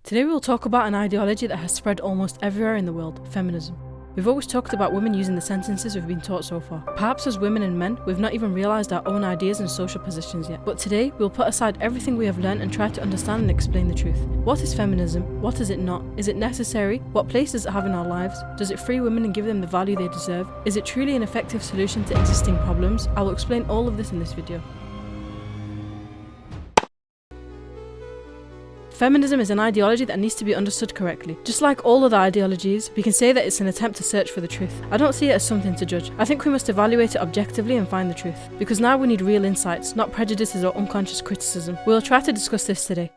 Today we will talk about an ideology that has spread almost everywhere in the world, feminism. We've always talked about women using the sentences we've been taught so far. Perhaps as women and men, we've not even realised our own ideas and social positions yet. But today, we'll put aside everything we have learned and try to understand and explain the truth. What is feminism? What is it not? Is it necessary? What place does it have in our lives? Does it free women and give them the value they deserve? Is it truly an effective solution to existing problems? I will explain all of this in this video. Feminism is an ideology that needs to be understood correctly. Just like all other ideologies, we can say that it's an attempt to search for the truth. I don't see it as something to judge. I think we must evaluate it objectively and find the truth. Because now we need real insights, not prejudices or unconscious criticism. We'll try to discuss this today.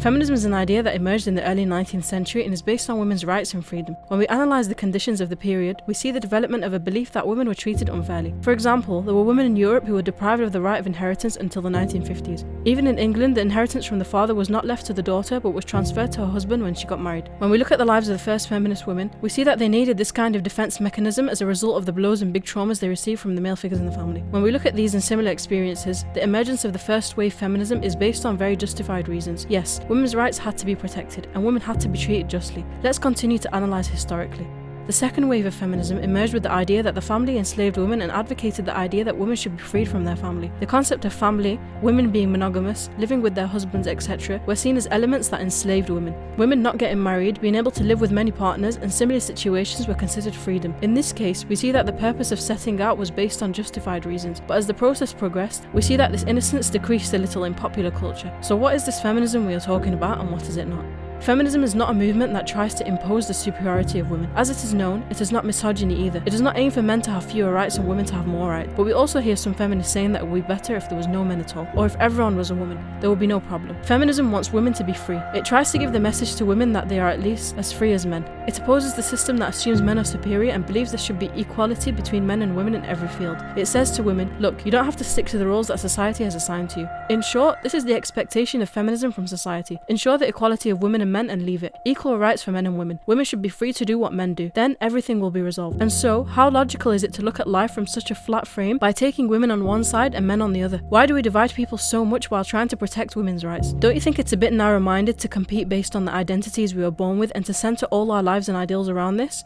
Feminism is an idea that emerged in the early 19th century and is based on women's rights and freedom. When we analyse the conditions of the period, we see the development of a belief that women were treated unfairly. For example, there were women in Europe who were deprived of the right of inheritance until the 1950s. Even in England, the inheritance from the father was not left to the daughter but was transferred to her husband when she got married. When we look at the lives of the first feminist women, we see that they needed this kind of defence mechanism as a result of the blows and big traumas they received from the male figures in the family. When we look at these and similar experiences, the emergence of the first wave feminism is based on very justified reasons. Yes, women's rights had to be protected, and women had to be treated justly. Let's continue to analyse historically. The second wave of feminism emerged with the idea that the family enslaved women and advocated the idea that women should be freed from their family. The concept of family, women being monogamous, living with their husbands, etc., were seen as elements that enslaved women. Women not getting married, being able to live with many partners, and similar situations were considered freedom. In this case, we see that the purpose of setting out was based on justified reasons, but as the process progressed, we see that this innocence decreased a little in popular culture. So what is this feminism we are talking about, and what is it not? Feminism is not a movement that tries to impose the superiority of women. As it is known, it is not misogyny either. It does not aim for men to have fewer rights and women to have more rights. But we also hear some feminists saying that it would be better if there was no men at all, or if everyone was a woman, there would be no problem. Feminism wants women to be free. It tries to give the message to women that they are at least as free as men. It opposes the system that assumes men are superior and believes there should be equality between men and women in every field. It says to women, look, you don't have to stick to the roles that society has assigned to you. In short, this is the expectation of feminism from society. Ensure the equality of women and men and leave it. Equal rights for men and women. Women should be free to do what men do. Then everything will be resolved. And so, how logical is it to look at life from such a flat frame by taking women on one side and men on the other? Why do we divide people so much while trying to protect women's rights? Don't you think it's a bit narrow-minded to compete based on the identities we were born with and to center all our lives and ideals around this?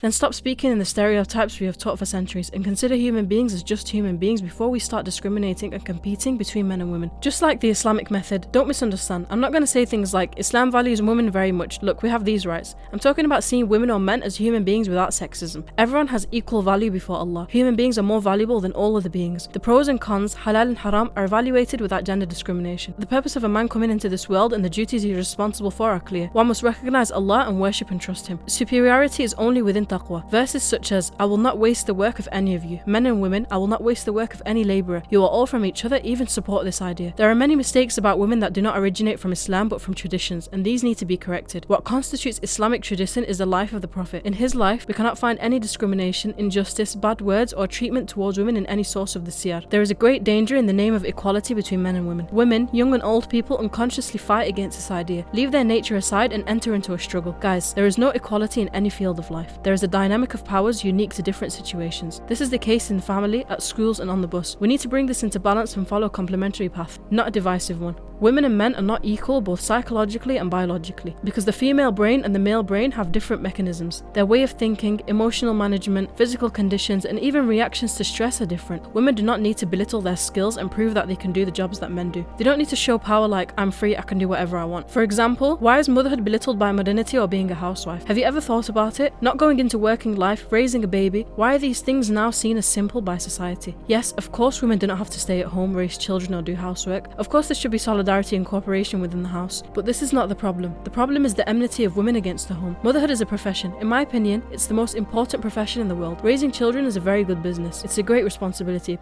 Then stop speaking in the stereotypes we have taught for centuries and consider human beings as just human beings before we start discriminating and competing between men and women. Just like the Islamic method, don't misunderstand. I'm not going to say things like, Islam values women very much, look, we have these rights. I'm talking about seeing women or men as human beings without sexism. Everyone has equal value before Allah. Human beings are more valuable than all other beings. The pros and cons, halal and haram, are evaluated without gender discrimination. The purpose of a man coming into this world and the duties he is responsible for are clear. One must recognize Allah and worship and trust Him. Superiority is only within taqwa. Verses such as, I will not waste the work of any of you. Men and women, I will not waste the work of any labourer. You are all from each other, even support this idea. There are many mistakes about women that do not originate from Islam but from traditions, and these need to be corrected. What constitutes Islamic tradition is the life of the Prophet. In his life, we cannot find any discrimination, injustice, bad words, or treatment towards women in any source of the siyar. There is a great danger in the name of equality between men and women. Women, young and old people, unconsciously fight against this idea, leave their nature aside and enter into a struggle. Guys, there is no equality in any field of life. There is a dynamic of powers unique to different situations. This is the case in the family, at schools and on the bus. We need to bring this into balance and follow a complementary path, not a divisive one. Women and men are not equal both psychologically and biologically, because the female brain and the male brain have different mechanisms. Their way of thinking, emotional management, physical conditions, and even reactions to stress are different. Women do not need to belittle their skills and prove that they can do the jobs that men do. They don't need to show power like, I'm free, I can do whatever I want. For example, why is motherhood belittled by modernity or being a housewife? Have you ever thought about it? Not going into working life, raising a baby, why are these things now seen as simple by society? Yes, of course women do not have to stay at home, raise children or do housework. Of course there should be solidarity and cooperation within the house, but this is not the problem. The problem is the enmity of women against the home. Motherhood is a profession. In my opinion, it's the most important profession in the world. Raising children is a very good business. It's a great responsibility.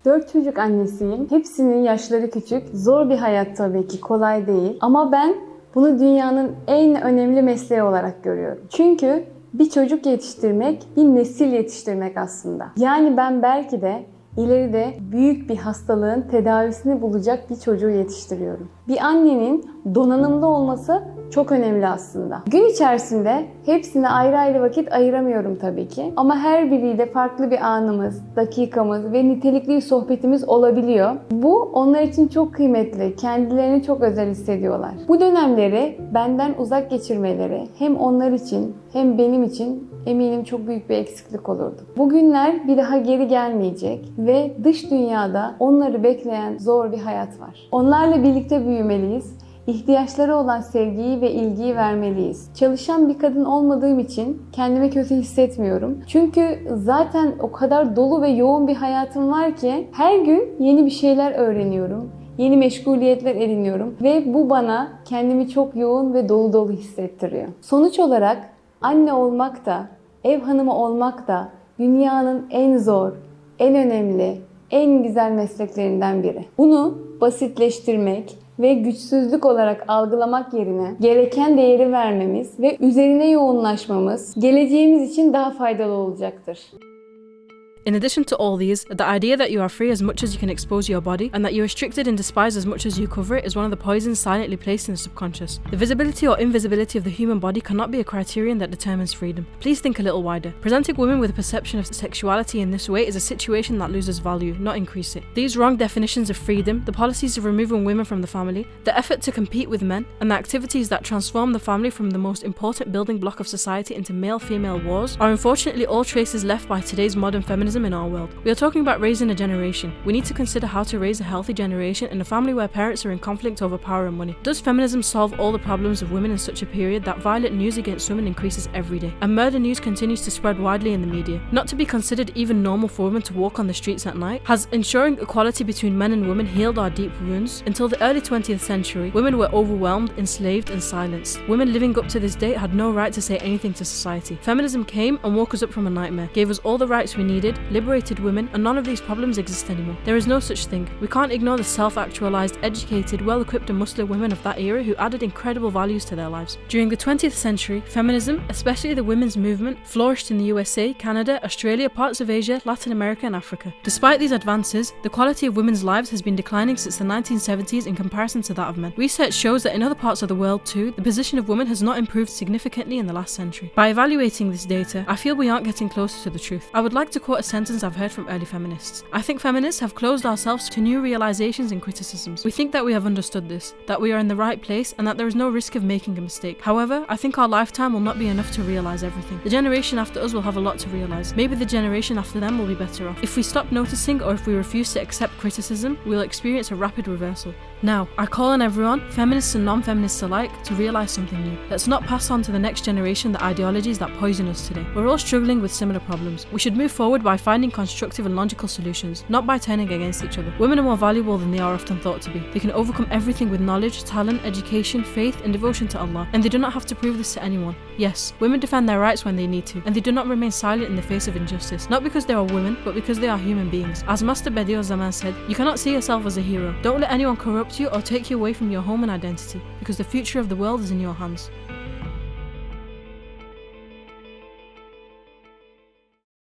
4 çocuk annesiyim. Hepsinin yaşları küçük. Zor bir hayat tabii ki, kolay değil. Ama ben bunu dünyanın en önemli mesleği olarak görüyorum. Çünkü bir çocuk yetiştirmek, bir nesil yetiştirmek aslında. Yani ben belki de ileride büyük bir hastalığın tedavisini bulacak bir çocuğu yetiştiriyorum. Bir annenin donanımlı olması çok önemli aslında. Gün içerisinde hepsine ayrı ayrı vakit ayıramıyorum tabii ki. Ama her biriyle farklı bir anımız, dakikamız ve nitelikli bir sohbetimiz olabiliyor. Bu onlar için çok kıymetli, kendilerini çok özel hissediyorlar. Bu dönemleri benden uzak geçirmeleri hem onlar için hem benim için eminim çok büyük bir eksiklik olurdu. Bu günler bir daha geri gelmeyecek ve dış dünyada onları bekleyen zor bir hayat var. Onlarla birlikte büyümeliyiz. İhtiyaçları olan sevgiyi ve ilgiyi vermeliyiz. Çalışan bir kadın olmadığım için kendimi kötü hissetmiyorum. Çünkü zaten o kadar dolu ve yoğun bir hayatım var ki her gün yeni bir şeyler öğreniyorum. Yeni meşguliyetler ediniyorum ve bu bana kendimi çok yoğun ve dolu dolu hissettiriyor. Sonuç olarak anne olmak da, ev hanımı olmak da dünyanın en zor, en önemli, en güzel mesleklerinden biri. Bunu basitleştirmek ve güçsüzlük olarak algılamak yerine gereken değeri vermemiz ve üzerine yoğunlaşmamız geleceğimiz için daha faydalı olacaktır. In addition to all these, the idea that you are free as much as you can expose your body and that you are restricted and despised as much as you cover it is one of the poisons silently placed in the subconscious. The visibility or invisibility of the human body cannot be a criterion that determines freedom. Please think a little wider. Presenting women with a perception of sexuality in this way is a situation that loses value, not increase it. These wrong definitions of freedom, the policies of removing women from the family, the effort to compete with men, and the activities that transform the family from the most important building block of society into male-female wars are unfortunately all traces left by today's modern feminism in our world. We are talking about raising a generation. We need to consider how to raise a healthy generation in a family where parents are in conflict over power and money. Does feminism solve all the problems of women in such a period that violent news against women increases every day and murder news continues to spread widely in the media? Not to be considered even normal for women to walk on the streets at night? Has ensuring equality between men and women healed our deep wounds? Until the early 20th century, women were overwhelmed, enslaved and silenced. Women living up to this date had no right to say anything to society. Feminism came and woke us up from a nightmare, gave us all the rights we needed, liberated women, and none of these problems exist anymore. There is no such thing. We can't ignore the self-actualized, educated, well-equipped and muscular women of that era who added incredible values to their lives. During the 20th century, feminism, especially the women's movement, flourished in the USA, Canada, Australia, parts of Asia, Latin America and Africa. Despite these advances, the quality of women's lives has been declining since the 1970s in comparison to that of men. Research shows that in other parts of the world too, the position of women has not improved significantly in the last century. By evaluating this data, I feel we aren't getting closer to the truth. I would like to quote a sentence I've heard from early feminists. I think feminists have closed ourselves to new realizations and criticisms. We think that we have understood this, that we are in the right place and that there is no risk of making a mistake. However, I think our lifetime will not be enough to realize everything. The generation after us will have a lot to realize. Maybe the generation after them will be better off. If we stop noticing or if we refuse to accept criticism, we will experience a rapid reversal. Now, I call on everyone, feminists and non-feminists alike, to realize something new. Let's not pass on to the next generation the ideologies that poison us today. We're all struggling with similar problems. We should move forward by finding constructive and logical solutions, not by turning against each other. Women are more valuable than they are often thought to be. They can overcome everything with knowledge, talent, education, faith, and devotion to Allah, and they do not have to prove this to anyone. Yes, women defend their rights when they need to, and they do not remain silent in the face of injustice, not because they are women, but because they are human beings. As Master Bediüzzaman Zaman said, you cannot see yourself as a hero. Don't let anyone corrupt you or take you away from your home and identity, because the future of the world is in your hands.